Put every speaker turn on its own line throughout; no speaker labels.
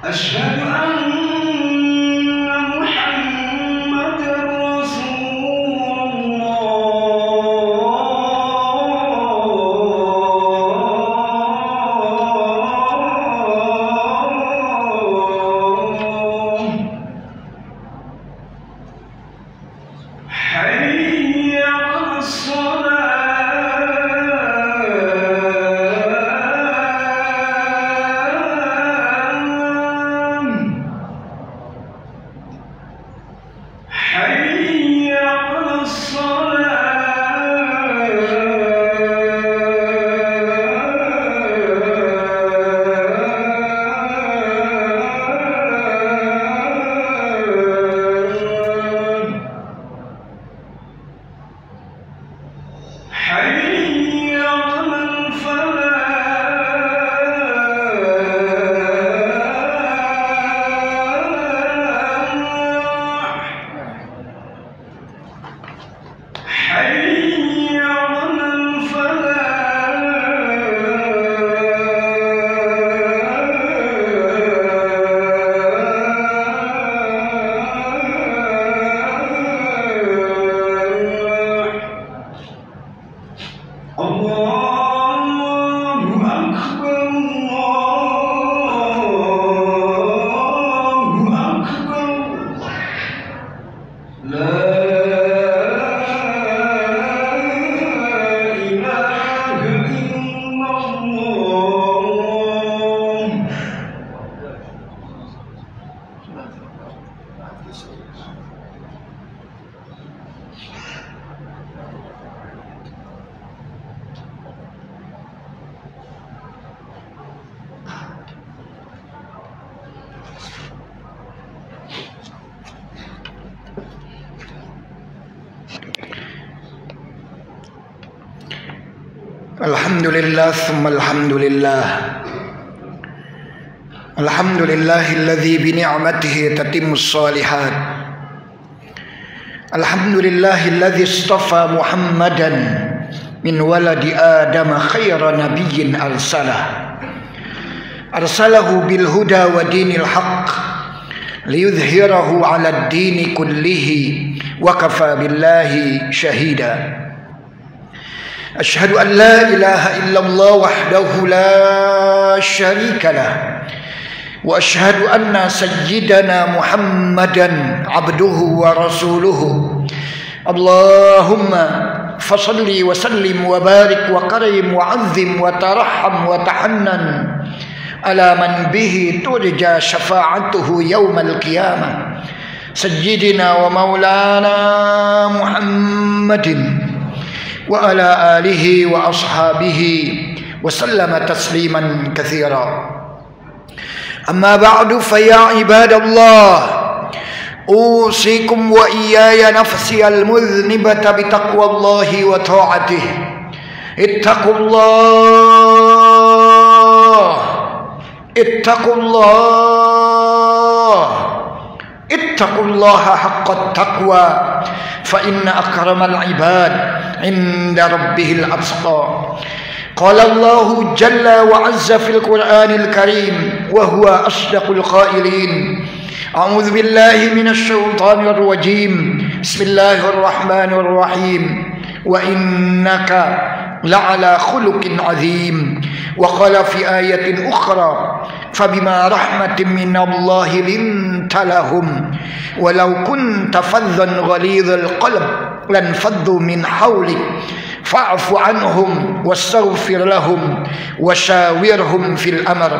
أشهد أن محمد رسول الله. حي على حي على حي على حي على الله أكبر الله أكبر لا إله إلا الله.
Alhamdulillah thumma alhamdulillah. Alhamdulillahilladzi bi ni'matihi tatimmus shalihat. Alhamdulillahilladzi istafa Muhammadan min waladi Adam khaira nabiyyin arsalahu bil huda wa dinil haqq liyudhhirahu 'ala ad-dini kullihi wa kafa billahi shahida. أشهد أن لا إله إلا الله وحده لا شريك له وأشهد أن سيدنا محمدا عبده ورسوله. اللهم فصل وسلم وبارك وكرم وعظم وترحم وتحنن على من به ترجى شفاعته يوم القيامة سيدنا ومولانا محمد وعلى آله وأصحابه وسلم تسليما كثيرا. أما بعد فيا عباد الله أوصيكم وإياي نفسي المذنبة بتقوى الله وطاعته. اتقوا الله اتقوا الله اتقوا الله حق التقوى فإن أكرم العباد عند ربه الأتقى. قال الله جل وعز في القرآن الكريم وهو أصدق القائلين: أعوذ بالله من الشيطان الرجيم بسم الله الرحمن الرحيم وإنك لعلى خلق عظيم. وقال في آية أخرى: فبما رحمة من الله لنت لهم ولو كنت فظا غليظ القلب لانفضوا من حولك فاعف عنهم واستغفر لهم وشاورهم في الأمر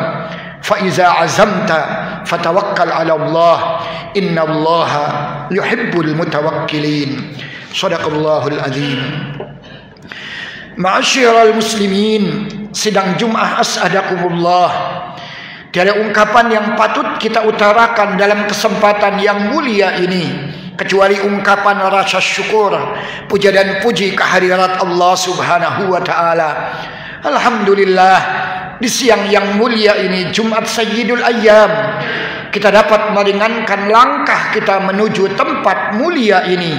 فإذا عزمت فتوكل على الله إن الله يحب المتوكلين. صدق الله العظيم. Ma'asyiral muslimin, sidang Jum'ah as'adakumullah. Tiada ungkapan yang patut kita utarakan dalam kesempatan yang mulia ini kecuali ungkapan rasa syukur, puja dan puji kehadirat Allah Subhanahu wa taala. Alhamdulillah, di siang yang mulia ini, Jumat Sayyidul Ayyam, kita dapat meringankan langkah kita menuju tempat mulia ini,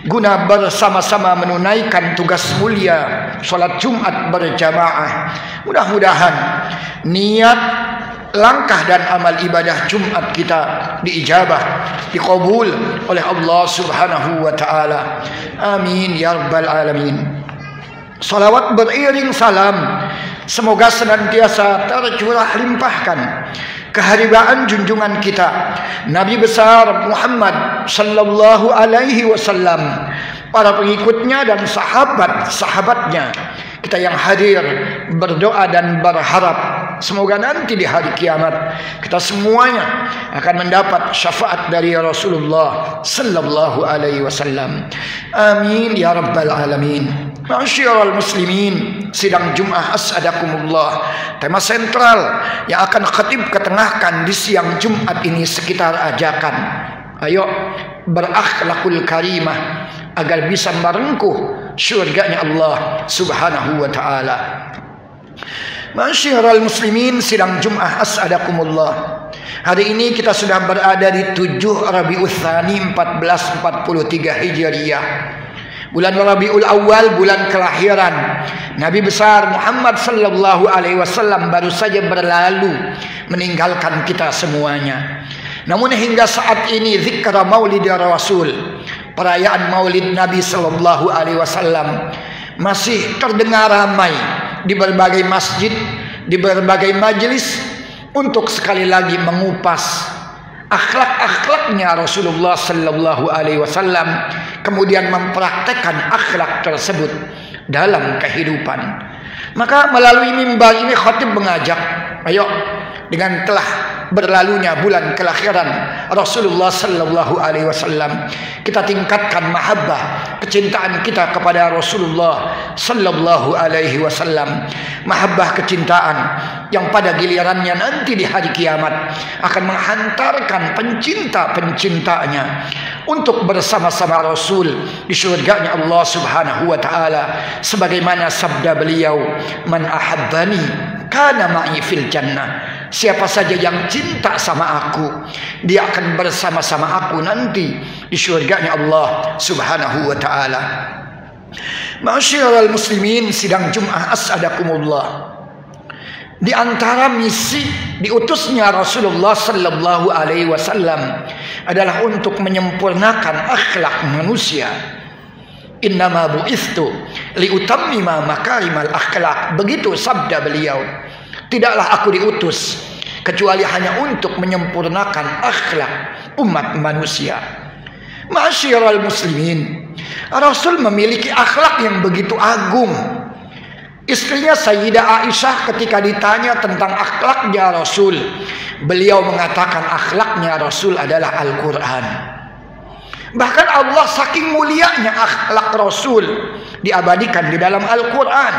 guna bersama-sama menunaikan tugas mulia sholat Jumat berjamaah. Mudah-mudahan niat, langkah dan amal ibadah Jumat kita diijabah, dikabul oleh Allah Subhanahu wa taala. Amin ya rabbal alamin. Salawat beriring salam semoga senantiasa tercurah limpahkan keharibaan junjungan kita Nabi besar Muhammad sallallahu alaihi wasallam, para pengikutnya dan sahabat-sahabatnya. Kita yang hadir berdoa dan berharap semoga nanti di hari kiamat kita semuanya akan mendapat syafaat dari Rasulullah sallallahu alaihi wasallam. Amin ya rabbal alamin. Ma'asyiral muslimin, sidang Jumat as'adakumullah. Tema sentral yang akan khatib ketengahkan di siang Jumat ini sekitar ajakan, ayo berakhlakul karimah agar bisa merengkuh syurganya Allah Subhanahu wa taala. Ma'asyiral muslimin, sidang Jumat as'adakumullah. Hari ini kita sudah berada di 7 Rabiul Tsani 1443 Hijriah. Bulan Rabiul Awal, bulan kelahiran Nabi besar Muhammad sallallahu alaihi wasallam baru saja berlalu meninggalkan kita semuanya. Namun hingga saat ini zikra maulid Rasul, perayaan maulid Nabi sallallahu alaihi wasallam masih terdengar ramai di berbagai masjid, di berbagai majelis untuk sekali lagi mengupas akhlak-akhlaknya Rasulullah sallallahu alaihi wasallam, kemudian mempraktekkan akhlak tersebut dalam kehidupan. Maka melalui mimbar ini khatib mengajak, ayo dengan telah berlalunya bulan kelahiran Rasulullah sallallahu alaihi wasallam, kita tingkatkan mahabbah, kecintaan kita kepada Rasulullah sallallahu alaihi wasallam, mahabbah kecintaan yang pada gilirannya nanti di hari kiamat akan menghantarkan pencinta-pencintanya untuk bersama-sama Rasul di surganya Allah Subhanahu wa taala, sebagaimana sabda beliau, man ahabbani kana ma'i fil jannah. Siapa saja yang cinta sama aku, dia akan bersama-sama aku nanti di surganya Allah Subhanahu wa taala. Ma'asyiral muslimin, sidang Jumat as'adakumullah. Di antara misi diutusnya Rasulullah sallallahu alaihi wasallam adalah untuk menyempurnakan akhlak manusia. Innama bu'istu liutammima makarimal akhlak. Begitu sabda beliau. Tidaklah aku diutus kecuali hanya untuk menyempurnakan akhlak umat manusia. Ma'asyiral muslimin, Rasul memiliki akhlak yang begitu agung. Istrinya Sayyidah Aisyah ketika ditanya tentang akhlaknya Rasul, beliau mengatakan akhlaknya Rasul adalah Al-Quran. Bahkan Allah saking mulianya akhlak Rasul diabadikan di dalam Al-Quran,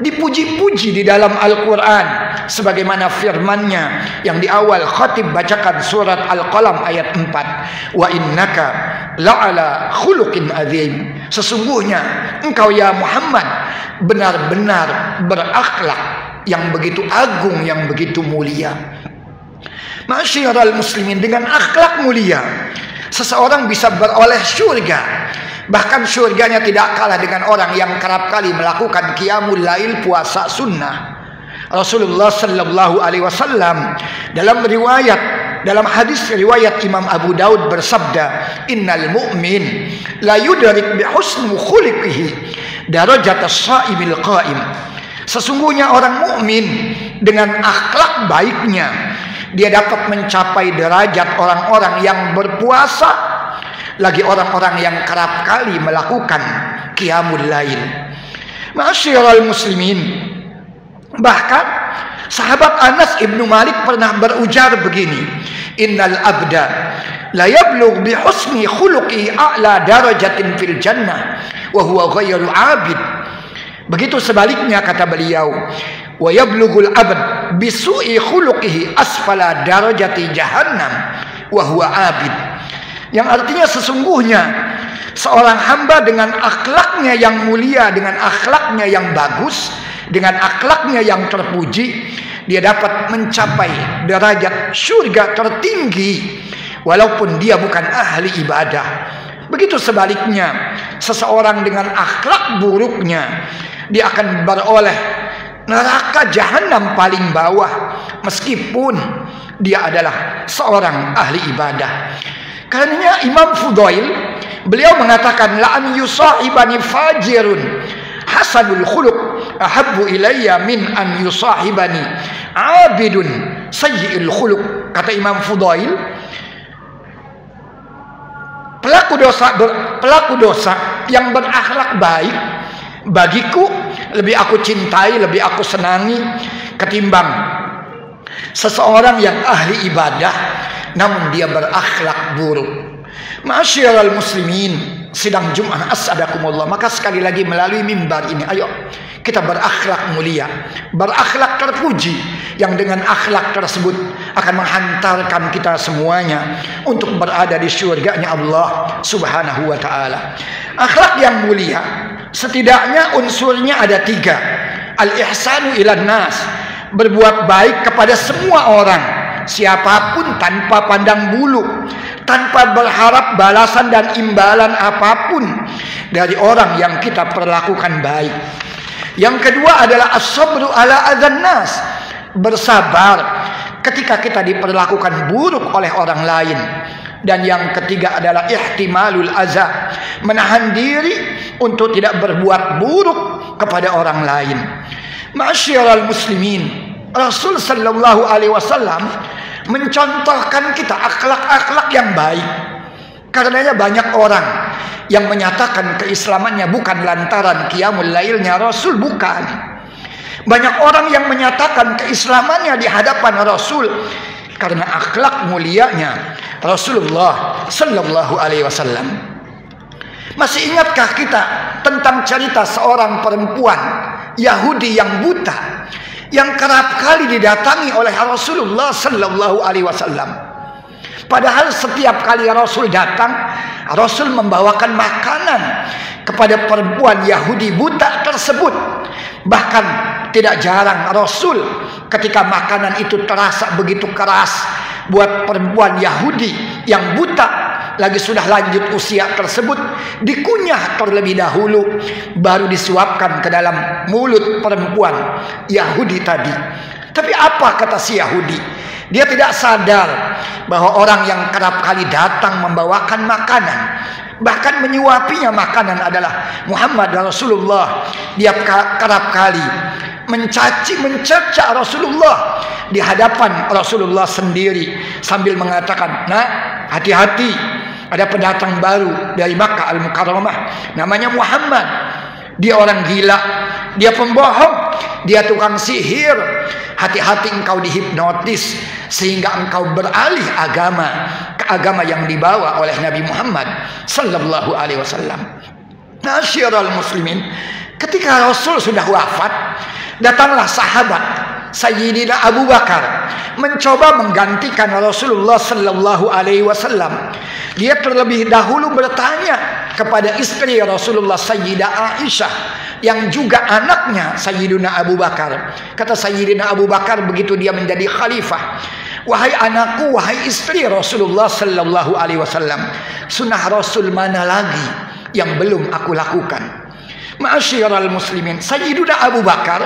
dipuji-puji di dalam Al-Quran, sebagaimana firman-Nya yang di awal khatib bacakan surat Al-Qalam ayat 4, wa innaka la'ala khuluqin azim. Sesungguhnya engkau ya Muhammad benar-benar berakhlak yang begitu agung, yang begitu mulia. Ma'asyiral muslimin, dengan akhlak mulia seseorang bisa beroleh surga. Bahkan surganya tidak kalah dengan orang yang kerap kali melakukan qiyamul lail, puasa sunnah. Rasulullah sallallahu alaihi wasallam dalam hadis riwayat Imam Abu Daud bersabda, innal mu'min la yudrik bi husni khuliqihi darajatas shaimil qaim. Sesungguhnya orang mukmin dengan akhlak baiknya dia dapat mencapai derajat orang-orang yang berpuasa, lagi orang-orang yang kerap kali melakukan qiyamul lail. Ma'asyiral muslimin, bahkan sahabat Anas ibnu Malik pernah berujar begini, innal abda la yablugh bi husni khuluqi a'la darajatin fil jannah wa huwa ghairu abid. Begitu sebaliknya kata beliau, wa yablughul abd bi su'i khuluqihi asfala darajati jahannam wa huwa abid. Yang artinya sesungguhnya seorang hamba dengan akhlaknya yang mulia, dengan akhlaknya yang bagus, dengan akhlaknya yang terpuji, dia dapat mencapai derajat surga tertinggi walaupun dia bukan ahli ibadah. Begitu sebaliknya, seseorang dengan akhlak buruknya, dia akan beroleh neraka jahanam paling bawah meskipun dia adalah seorang ahli ibadah. Karenanya Imam Fudail, beliau mengatakan, la an yusahibani fajirun hasanul khuluq ahabbu ilayya min an yusahibani abidun sayyi'il khuluq. Kata Imam Fudail, pelaku dosa yang berakhlak baik bagiku lebih aku cintai, lebih aku senangi ketimbang seseorang yang ahli ibadah namun dia berakhlak buruk. Ma'asyiral muslimin, sidang Jumat as'adakumullah. Maka sekali lagi melalui mimbar ini, ayo kita berakhlak mulia, berakhlak terpuji, yang dengan akhlak tersebut akan menghantarkan kita semuanya untuk berada di surganya Allah subhanahu wa ta'ala. Akhlak yang mulia setidaknya unsurnya ada 3. Al-ihsanu ilan nas, berbuat baik kepada semua orang, siapapun, tanpa pandang bulu, tanpa berharap balasan dan imbalan apapun dari orang yang kita perlakukan baik. Yang kedua adalah as-sabru ala adzan nas, bersabar ketika kita diperlakukan buruk oleh orang lain. Dan yang ketiga adalah ihtimalul azza, menahan diri untuk tidak berbuat buruk kepada orang lain. Ma'asyiral muslimin, Rasul sallallahu alaihi wasallam mencontohkan kita akhlak-akhlak yang baik. Karenanya banyak orang yang menyatakan keislamannya bukan lantaran qiyamul lailnya Rasul, bukan. Banyak orang yang menyatakan keislamannya di hadapan Rasul karena akhlak mulianya Rasulullah sallallahu alaihi wasallam. Masih ingatkah kita tentang cerita seorang perempuan Yahudi yang buta yang kerap kali didatangi oleh Rasulullah sallallahu alaihi wasallam? Padahal setiap kali Rasul datang, Rasul membawakan makanan kepada perempuan Yahudi buta tersebut. Bahkan tidak jarang Rasul ketika makanan itu terasa begitu keras buat perempuan Yahudi yang buta, lagi sudah lanjut usia tersebut, dikunyah terlebih dahulu baru disuapkan ke dalam mulut perempuan Yahudi tadi. Tapi apa kata si Yahudi? Dia tidak sadar bahwa orang yang kerap kali datang membawakan makanan, bahkan menyuapinya makanan adalah Muhammad Rasulullah. Dia kerap kali mencaci, mencerca Rasulullah di hadapan Rasulullah sendiri sambil mengatakan, "Nah, hati-hati, ada pendatang baru dari Makkah Al-Mukarramah, namanya Muhammad. Dia orang gila, dia pembohong, dia tukang sihir. Hati-hati engkau dihipnotis sehingga engkau beralih agama ke agama yang dibawa oleh Nabi Muhammad sallallahu alaihi wasallam." Nasyiral muslimin, ketika Rasul sudah wafat, datanglah sahabat Sayyidina Abu Bakar mencoba menggantikan Rasulullah sallallahu alaihi wasallam. Dia terlebih dahulu bertanya kepada istri Rasulullah, Sayyidah Aisyah, yang juga anaknya Sayyidina Abu Bakar. Kata Sayyidina Abu Bakar begitu dia menjadi khalifah, "Wahai anakku, wahai istri Rasulullah sallallahu alaihi wasallam, sunnah Rasul mana lagi yang belum aku lakukan?" Ma'asyiral muslimin, Sayyidina Abu Bakar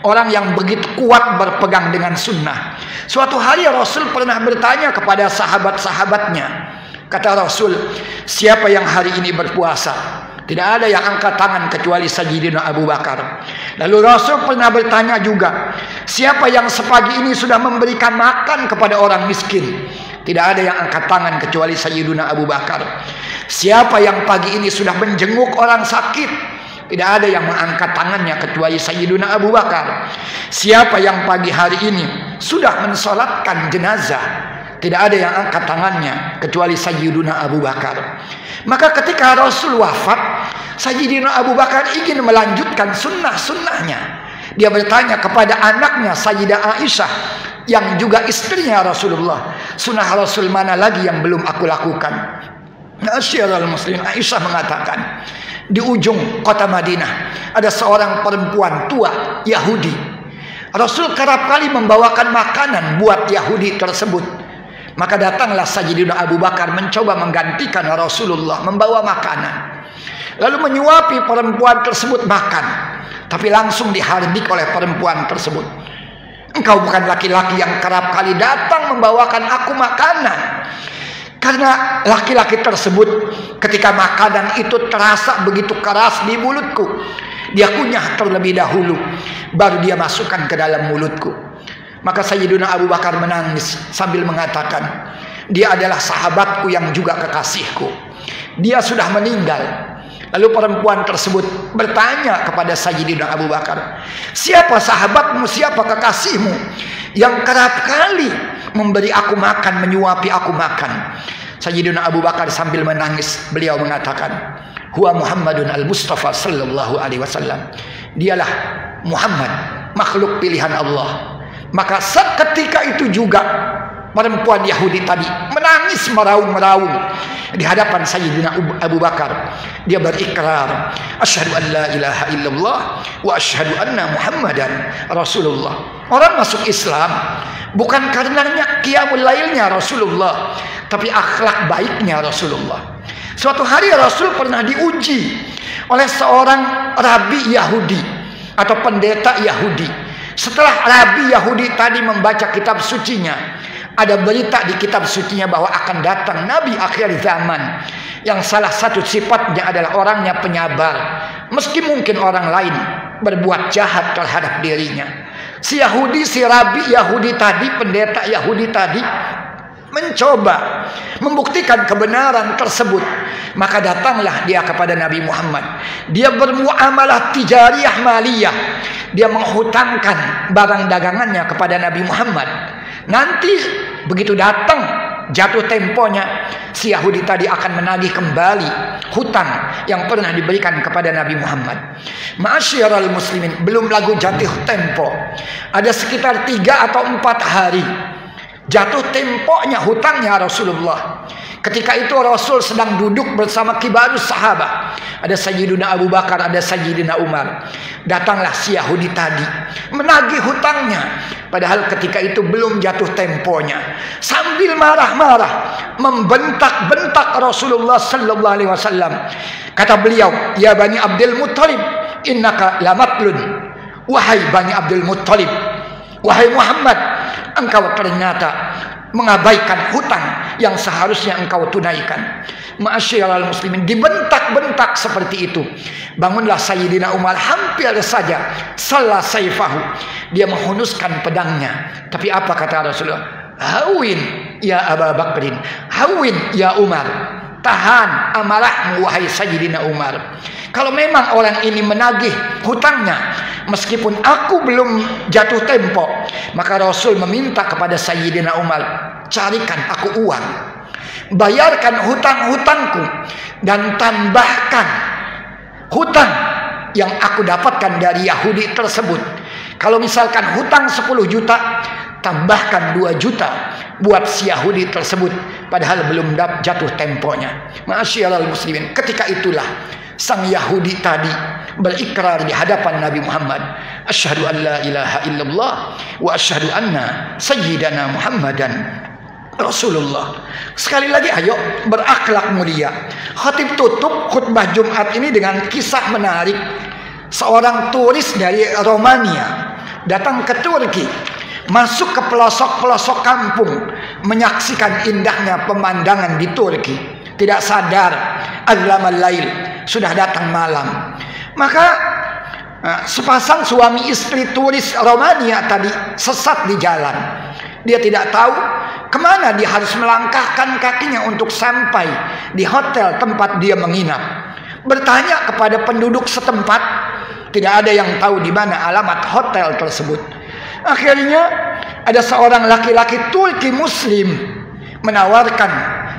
orang yang begitu kuat berpegang dengan sunnah. Suatu hari Rasul pernah bertanya kepada sahabat-sahabatnya. Kata Rasul, "Siapa yang hari ini berpuasa?" Tidak ada yang angkat tangan kecuali Sayyidina Abu Bakar. Lalu Rasul pernah bertanya juga, "Siapa yang sepagi ini sudah memberikan makan kepada orang miskin?" Tidak ada yang angkat tangan kecuali Sayyidina Abu Bakar. "Siapa yang pagi ini sudah menjenguk orang sakit?" Tidak ada yang mengangkat tangannya kecuali Sayyidina Abu Bakar. "Siapa yang pagi hari ini sudah mensolatkan jenazah?" Tidak ada yang angkat tangannya kecuali Sayyidina Abu Bakar. Maka ketika Rasul wafat, Sayyidina Abu Bakar ingin melanjutkan sunnah-sunnahnya. Dia bertanya kepada anaknya Sayyidah Aisyah yang juga istrinya Rasulullah, "Sunnah Rasul mana lagi yang belum aku lakukan?" Nasyiral muslim, Aisyah mengatakan, di ujung kota Madinah ada seorang perempuan tua Yahudi. Rasul kerap kali membawakan makanan buat Yahudi tersebut. Maka datanglah Sayyidina Abu Bakar mencoba menggantikan Rasulullah membawa makanan, lalu menyuapi perempuan tersebut makan, tapi langsung dihardik oleh perempuan tersebut. Engkau bukan laki-laki yang kerap kali datang membawakan aku makanan. Karena laki-laki tersebut ketika makanan itu terasa begitu keras di mulutku, dia kunyah terlebih dahulu, baru dia masukkan ke dalam mulutku. Maka Sayyidina Abu Bakar menangis sambil mengatakan, dia adalah sahabatku yang juga kekasihku. Dia sudah meninggal. Lalu perempuan tersebut bertanya kepada Sayyidina Abu Bakar, siapa sahabatmu, siapa kekasihmu yang kerap kali memberi aku makan, menyuapi aku makan? Sayyidina Abu Bakar sambil menangis, beliau mengatakan, huwa Muhammadun al-Mustafa sallallahu alaihi wasallam. Dialah Muhammad, makhluk pilihan Allah. Maka seketika itu juga perempuan Yahudi tadi menangis meraung-meraung di hadapan Sayyidina Abu Bakar. Dia berikrar, asyhadu an la ilaha illallah wa asyhadu anna Muhammadan Rasulullah. Orang masuk Islam bukan karenanya qiyamul lailnya Rasulullah, tapi akhlak baiknya Rasulullah. Suatu hari Rasul pernah diuji oleh seorang rabi Yahudi atau pendeta Yahudi. Setelah rabi Yahudi tadi membaca kitab sucinya, ada berita di kitab sucinya bahwa akan datang Nabi akhir zaman yang salah satu sifatnya adalah orangnya penyabar, meski mungkin orang lain berbuat jahat terhadap dirinya. Si rabi Yahudi tadi, pendeta Yahudi tadi mencoba membuktikan kebenaran tersebut. Maka datanglah dia kepada Nabi Muhammad. Dia bermuamalah tijariyah maliyah. Dia menghutangkan barang dagangannya kepada Nabi Muhammad. Nanti begitu datang jatuh temponya, si Yahudi tadi akan menagih kembali hutang yang pernah diberikan kepada Nabi Muhammad. Ma'asyiral muslimin, belum lagu jatuh tempo, ada sekitar 3 atau 4 hari jatuh temponya hutangnya Rasulullah. Ketika itu Rasul sedang duduk bersama kibarus sahabat. Ada Sayyidina Abu Bakar, ada Sayyidina Umar. Datanglah si Yahudi tadi menagih hutangnya, padahal ketika itu belum jatuh temponya. Sambil marah-marah membentak-bentak Rasulullah sallallahu alaihi wasallam. Kata beliau, ya Bani Abdul Muttalib, innaka lamatlun. Wahai Bani Abdul Muttalib, wahai Muhammad, engkau ternyata mengabaikan hutang yang seharusnya engkau tunaikan. Ma'asyiral muslimin, dibentak-bentak seperti itu. Bangunlah Sayyidina Umar, hampir saja salah saifahu, dia menghunuskan pedangnya. Tapi apa kata Rasulullah? Hawin ya Abu Bakrin, hawin ya Umar. Tahan amarahmu wahai Sayyidina Umar. Kalau memang orang ini menagih hutangnya, meskipun aku belum jatuh tempo, maka Rasul meminta kepada Sayyidina Umar, carikan aku uang, bayarkan hutang-hutangku, dan tambahkan hutang yang aku dapatkan dari Yahudi tersebut. Kalau misalkan hutang 10 juta, tambahkan 2 juta buat si Yahudi tersebut, padahal belum jatuh temponya. Ma'asyiral muslimin, ketika itulah sang Yahudi tadi berikrar di hadapan Nabi Muhammad, asyhadu an la ilaha illallah wa asyhadu anna sayyidana Muhammadan Rasulullah. Sekali lagi, ayo berakhlak mulia. Khatib tutup khutbah Jumat ini dengan kisah menarik. Seorang turis dari Romania datang ke Turki, masuk ke pelosok-pelosok kampung, menyaksikan indahnya pemandangan di Turki. Tidak sadar azlamal lail, sudah datang malam. Maka sepasang suami istri turis Romania tadi sesat di jalan. Dia tidak tahu kemana dia harus melangkahkan kakinya untuk sampai di hotel tempat dia menginap. Bertanya kepada penduduk setempat, tidak ada yang tahu di mana alamat hotel tersebut. Akhirnya ada seorang laki-laki Turki Muslim menawarkan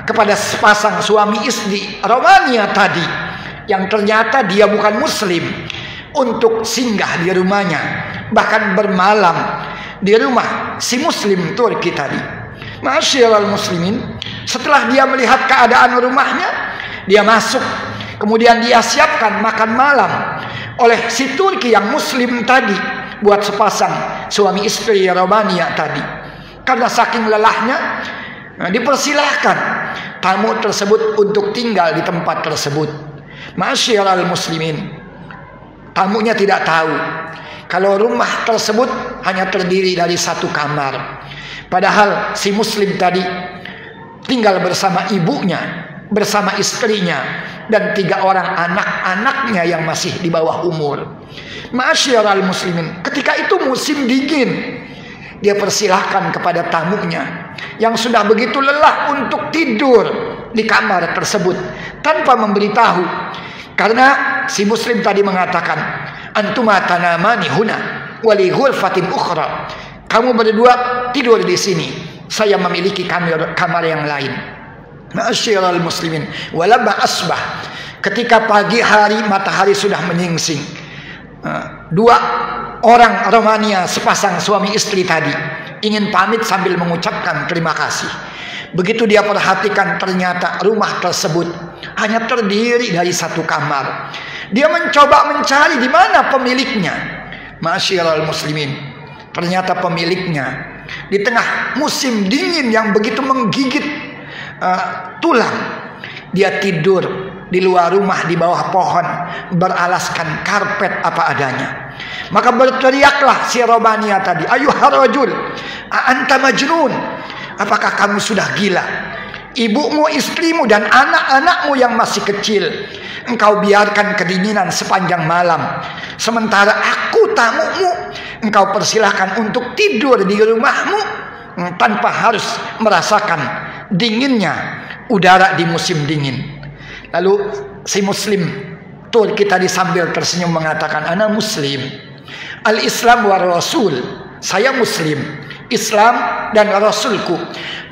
kepada sepasang suami istri Romania tadi, yang ternyata dia bukan Muslim, untuk singgah di rumahnya, bahkan bermalam di rumah si Muslim Turki tadi. Ma'asyiral muslimin, setelah dia melihat keadaan rumahnya, dia masuk Kemudian dia siapkan makan malam oleh si Turki yang muslim tadi buat sepasang suami istri Romania tadi. Karena saking lelahnya, dipersilahkan tamu tersebut untuk tinggal di tempat tersebut. Ma'asyiral muslimin, tamunya tidak tahu kalau rumah tersebut hanya terdiri dari satu kamar. Padahal si muslim tadi tinggal bersama ibunya, bersama istrinya, dan 3 orang anak-anaknya yang masih di bawah umur. Ma'asyiral muslimin, ketika itu musim dingin, dia persilahkan kepada tamunya yang sudah begitu lelah untuk tidur di kamar tersebut tanpa memberitahu. Karena si muslim tadi mengatakan, antuma tanamani huna wali ghurfatin ukhra. Kamu berdua tidur di sini, saya memiliki kamar yang lain. Ma'asyiral muslimin, walamma asbah, ketika pagi hari matahari sudah menyingsing, 2 orang Romania sepasang suami istri tadi ingin pamit sambil mengucapkan terima kasih. Begitu dia perhatikan, ternyata rumah tersebut hanya terdiri dari 1 kamar. Dia mencoba mencari di mana pemiliknya. Ma'asyiral muslimin, ternyata pemiliknya di tengah musim dingin yang begitu menggigit tulang, dia tidur di luar rumah di bawah pohon beralaskan karpet apa adanya. Maka berteriaklah si Romania tadi, ayuhar rajul, anta majnun, apakah kamu sudah gila? Ibumu, istrimu, dan anak-anakmu yang masih kecil engkau biarkan kedinginan sepanjang malam, sementara aku tamumu engkau persilahkan untuk tidur di rumahmu tanpa harus merasakan dinginnya udara di musim dingin. Lalu si muslim Turki tadi sambil tersenyum mengatakan, ana muslim, al-islam wa rasul, saya muslim, Islam dan Rasulku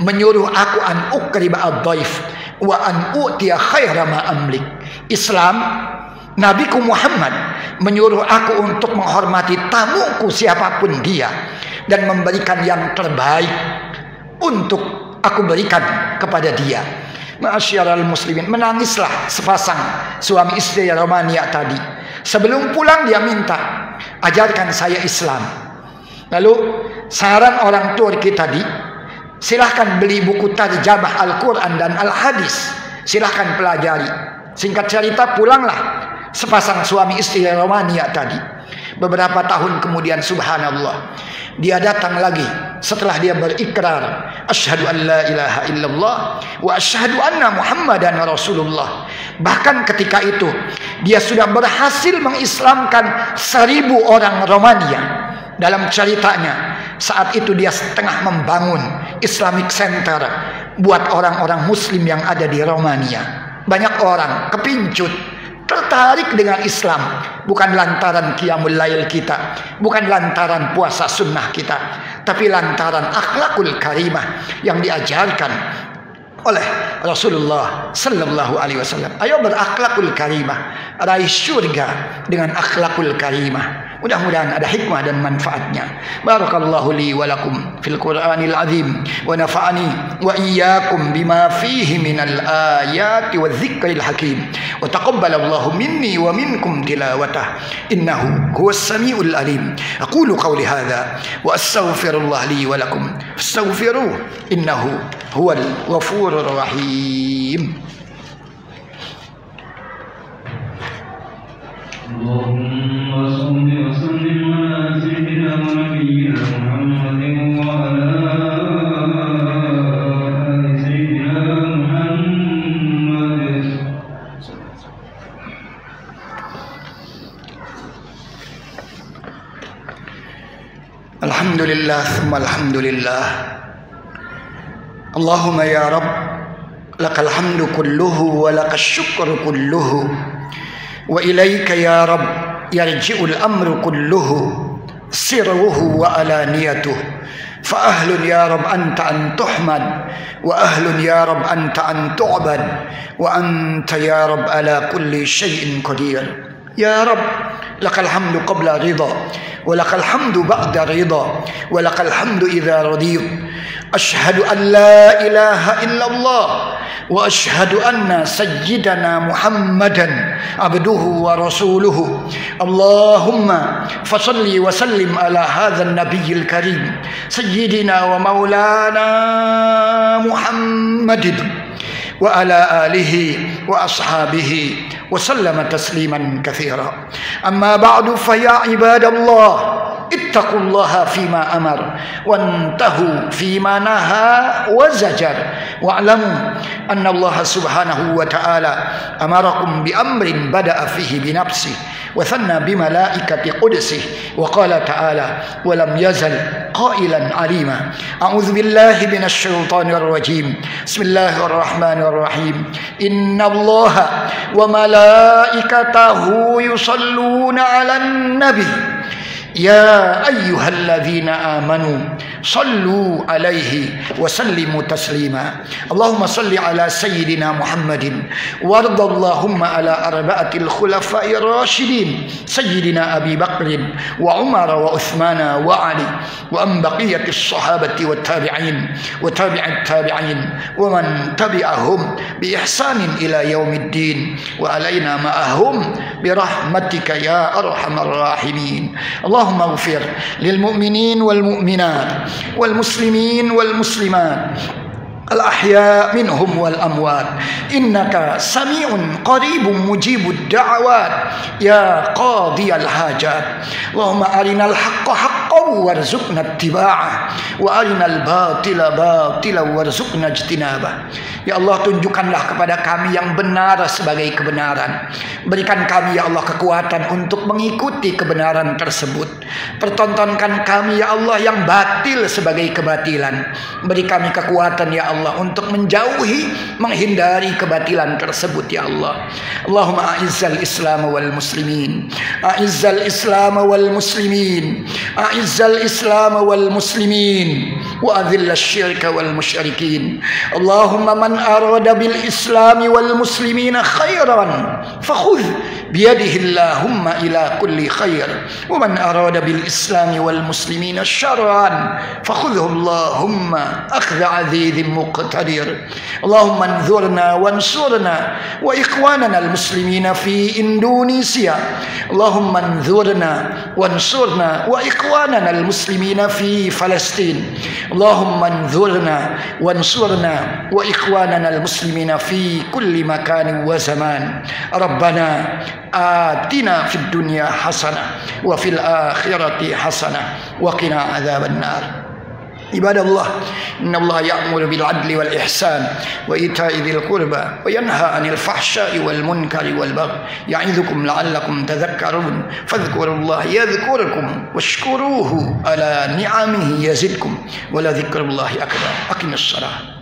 menyuruh aku an ukriba ad-dhaif wa an utiya khaira ma amlik. Islam, Nabiku Muhammad menyuruh aku untuk menghormati tamuku siapapun dia dan memberikan yang terbaik untuk aku berikan kepada dia. Ma'asyiral muslimin, menangislah sepasang suami istri Romania tadi. Sebelum pulang dia minta, ajarkan saya Islam. Lalu saran orang Turki tadi, silahkan beli buku tarjamah Al-Quran dan Al-Hadis, silahkan pelajari. Singkat cerita, pulanglah sepasang suami istri Romania tadi. Beberapa tahun kemudian, subhanallah, dia datang lagi setelah dia berikrar, asyhadu an la ilaha illallah wa asyhadu anna muhammadan rasulullah. Bahkan ketika itu dia sudah berhasil mengislamkan 1000 orang Romania. Dalam ceritanya, saat itu dia setengah membangun Islamic Center buat orang-orang muslim yang ada di Romania. Banyak orang kepincut, tertarik dengan Islam, bukan lantaran qiyamul lail kita, bukan lantaran puasa sunnah kita, tapi lantaran akhlakul karimah yang diajarkan oleh Rasulullah sallallahu alaihi wasallam. Ayo berakhlakul karimah, raih syurga dengan akhlakul karimah. Mudah-mudahan ada hikmah dan manfaatnya. Barakallahu li wa lakum fil Qur'anil azim wa nafa'ani wa iyyakum bima fihi minal ayati wadh-dhikril hakim. Wa taqabbalallahu minni wa minkum tilawatah. Innahu huwas samiul alim. Aqulu qawli hadza wa astaghfirullah li wa lakum. Fastaghfiruhu innahu huwal ghafurur rahim.
Allahumma salli wa sallim ala sayyidina wa nabiyyina Muhammadin wa ala ali sayyidina Muhammad.
Alhamdulillah, thumma alhamdulillah. Allahumma ya Rabb, lakal hamdu kulluhu wa lakas syukru kulluhu. Wa ilaika ya Rabb yarji'ul amru kulluhu sirruhu wa alaniyatuh. Fa ahlun ya Rabb anta an tuhmad wa ahlun ya Rabb anta an tu'bad wa anta ya Rabb ala kulli syai'in qadir. Ya Rabb, lakal hamdu qabla ridha wa lakal hamdu ba'da ridha wa lakal hamdu idza radit. Asyhadu an la ilaha illallah wa asyhadu anna sayyidana Muhammadan abduhu wa rasuluhu. Allahumma fasalli wa sallim ala hadzal nabiyil karim sayyidina wa maulana Muhammadin wa ala alihi wa ashabihi wa sallama tasliman katsira. Amma ba'du, fa ya ibadallah ittaqullaha fima amar wantahu fima naha wa zajar wa'lamu anna Allah subhanahu wa ta'ala amarakum bi amrin bada'a fihi bi nafsihi wa thanna bi malaikati qudsihi wa qala ta'ala wa lam yazal qailan alima. A'udzu billahi minasy syaithanir rajim. Bismillahir rahmanir rahim. Innallaha wa malaikatahu yusalluna 'alan nabi ya ayyuhalladzina amanu sallu alaihi wa sallimu taslima. Allahumma salli ala sayyidina Muhammadin wardallahumma ala arba'atil khulafa'ir rasyidin sayyidina Abi Bakrin wa Umar wa Uthman wa Ali wa an baqiyatis sahabati wat tabi'in wa tabi'at tabi'in wa man tabi'ahum bi ihsanin ila yaumiddin wa alaina ma'ahum bi rahmatika ya arhamar rahimin. Allahumma ighfir lil mu'minin wal mu'minat wal muslimin wal muslimat al ahya minhum wal amwat innaka sami'un qaribun mujibud da'awat ya qadiyal hajat. Allahumma arinal haqqa haqqan warzuqna ittiba'ah wa arinal batila batilan warzuqna ijtinabah. Ya Allah, tunjukkanlah kepada kami yang benar sebagai kebenaran. Berikan kami ya Allah kekuatan untuk mengikuti kebenaran tersebut. Pertontonkan kami ya Allah yang batil sebagai kebatilan. Beri kami kekuatan ya Allah untuk menjauhi, menghindari kebatilan tersebut ya Allah. Allahumma a'izzal Islam wal muslimin, a'izzal Islam wal muslimin, a'izzal Islam wal muslimin wa adhillasy syirka wal musyrikin. Allahumma man arada bil Islam wal muslimina khairan fakhudh biyadihi Allahumma ila kulli khair wa man arada bil Islam wal muslimina syarran fakhudhu Allahumma akhdha 'azizim muqtadir. Allahumma anzurna wansurna wa ikhwanana al muslimina fi Indonesia. Allahumma anzurna wansurna wa ikhwanana al muslimina fi Palestin. Allahumma anzurna wansurna wa ikhwanana al muslimina fi kulli makan wa zaman. Rabbana atina fid dunya hasanah wa fil akhirati hasanah wa qina adzaban nar. Ibadallah, innallaha ya'muru bil 'adli wal ihsan wa ita'i dzil qurba wa yanha 'anil fahsya'i wal munkari wal baghi ya'idzukum la'allakum tadhakkarun. Fadhkurullaha yadhkurkum washkuruhu ala ni'amihi yazidkum wa la dzikrullahi akbar. Aqimissalah.